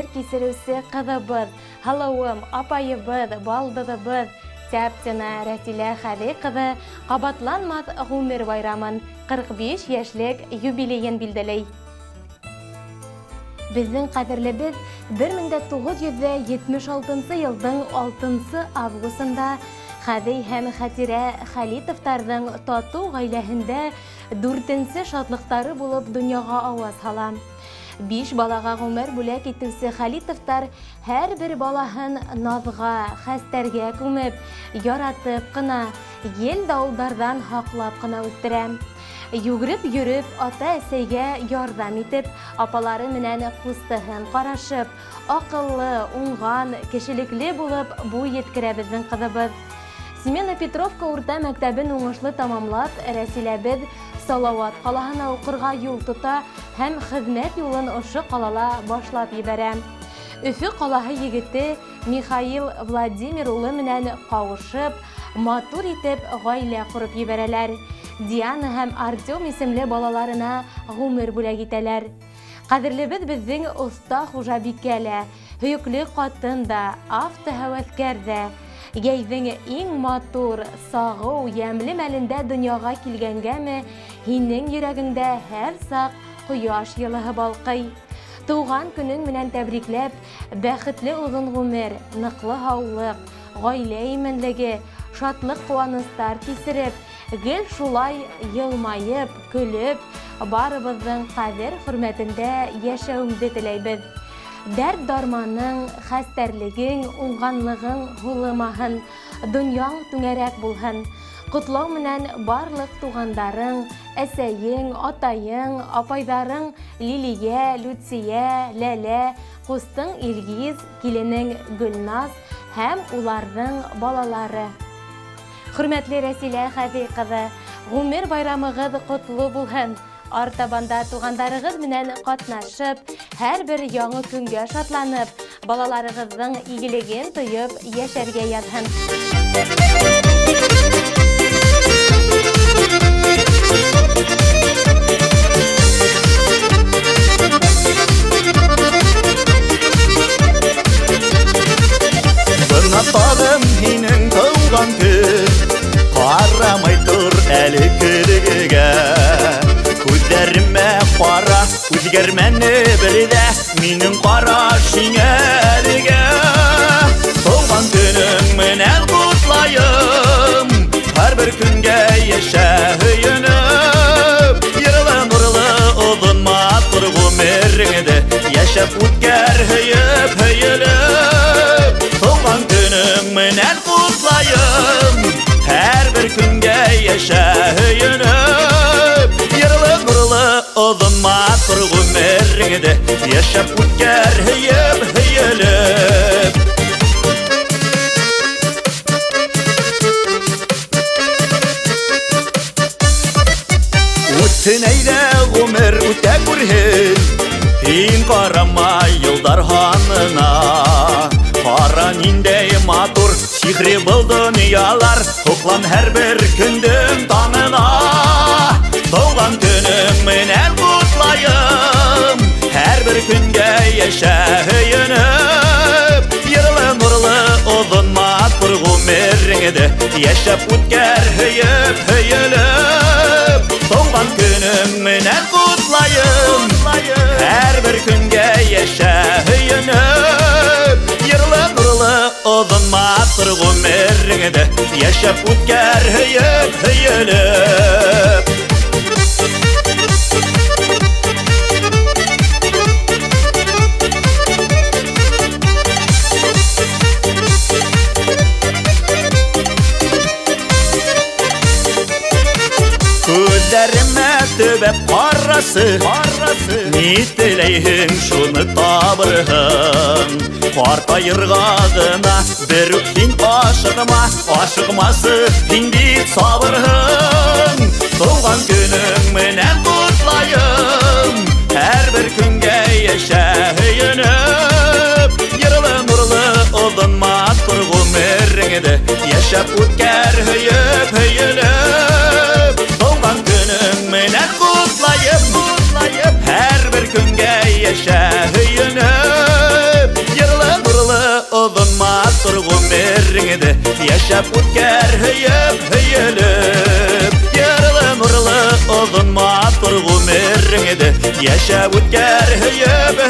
гомер кисерүсе кыҙыбыҙ, һылыуым, апайыбыҙ, балдыҙыбыҙ, Тяптина Рәсилә Хәҙи ҡыҙы ҡабатланмаҫ ғүмер байрамын 45 йәшлек юбилейын билдәләй. Безнең ҡәҙерлебеҙ 1976 йылдың 6 августында Хәҙи һәм Хәтирә Хәлитовтарҙың татыу ғаиләһендә 4-нсе шатлыҡтары булып донъяға ауаз һала. 5 балаға ғүмер бүләк итеүсе Хәлитовтар һәр бер балаһын наҙға, хәстәргә күмеп, яратып ҡына, ел-дауылдарҙан һаҡлап ҡына үҫтерә. Йүгереп йөрөп, ата-әсәйгә ярҙам итеп, апалары менән ҡустыһын ҡарашып, аҡыллы, уңған, кешелекле булып буй еткерә беҙҙең ҡыҙыбыҙ. Семена Петровка урта мәктәбен уңышлы тамамлап, Рәсиләбеҙ Салауат ҡалаһына уҡырға юл тота һәм хеҙмәт юлын ошо ҡалала башлап ебәрә. Өфө ҡалаһы егете Михаил Владимир улы менән ҡауышып, матур итеп ғаилә ҡороп ебәрәләр. Диана һәм Артем исемле балаларына ғүмер бүләк итәләр. Ҡәҙерлебеҙ беҙҙең оҫта хужабикә лә, һөйөклө ҡатын да, автоһәүәҫкәр ҙә. Йәйҙең иң матур, сағыу, йәмле мәлендә донъяға килгәнгәме, һинең йөрәгеңдә һәр саҡ ҡояш йылыһы балҡый. Тыуған көнөң менән тәбрикләп, бәхетле оҙон ғүмер, ныҡлы һаулыҡ, ғаилә именлеге, шатлыҡ ҡыуаныстар кисереп, гел шулай йылмайып, көлөп, барыбыҙҙың ҡәҙер хөрмәтендә йәшәүеңде теләйбеҙ. Дәрт дарманың, хәстәрлегең, уңғанлығың һулымаһын, донъяң түңәрәк булһын. Ҡотлау менән барлыҡ туғандарың, әсәйең, атайың, апайҙарың Лилиә, Люция, Ләлә, ҡустың Илгиз, киленең Гөлназ һәм уларҙың балалары. Хөрмәтле Рәсилә Хәҙи ҡыҙы, ғүмер байрамығыҙ ҡотло булһын. Артабанда туғандарығыҙ менән ҡатнашып, һәр бер яңы көнгә шатланып, балаларығыҙҙың игелеген тойоп йәшәргә яҙһын. Бына тағым һинең тыуған көн, ҡарамай тор әле көҙөгөгә. Күҙҙәремә ҡара, үҙгәрмәне бер ҙә минең ҡараш һиңә әлегә. Тыуған көнөң менән ҡотлайым, һәр бер көнгә йәшә һөйөнөп. Йырлы-нурлы оҙон матур ғүмереңде йәшәп үткәр һөйөп-һөйөлөп. Тыуған көнөң менән ҡотлайым, һәр бер көнгә йәшә һөйөнөп. Йырлы-нурлы оҙон матур ғүмереңде йәшәп үткәр һөйөп-һөйөлөп. Үтһен әйҙә ғүмер үтә күрһен, һин ҡарама йылдар һанына. Ҡара ниндәй матур, сихри был донъялар, һоҡлан һәр бер көндөң таңына. Тыуған көнөң менән ҡотлайым, һәр бер көнгә йәшә һөйөнөп. Йырлы-нурлы оҙон матур ғүмереңде йәшәп үткәр һөйөп-һөйөлөп. Тыуған көнөң менән ҡотлайым, һәр бер көнгә йәшә һөйөнөп. Йырлы-нурлы оҙон матур ғүмереңде йәшәп үткәр һөйөп-һөйөлөп. Күҙҙәремә төбәп ҡарасы, ни теләйһең шуны табырһың. Ҡартайырға ғына бер үк һин ашыҡма, ашыҡмасы һин бит сабырһың. Тыуған көнөң менән ҡотлайым, һәр бер көнгә йәшә һөйөнөп. Йырлы-нурлы оҙон матур ғүмереңде йәшәп үткәр һөйөп-һөйөлөп. Тыуған көнөң менән ҡотлайым, һәр бер көнгә йәшә һөйөнөп. яшәп үткәр һөеп ярлы нурлы озын матур гомереңде яшәп үткәр һөеп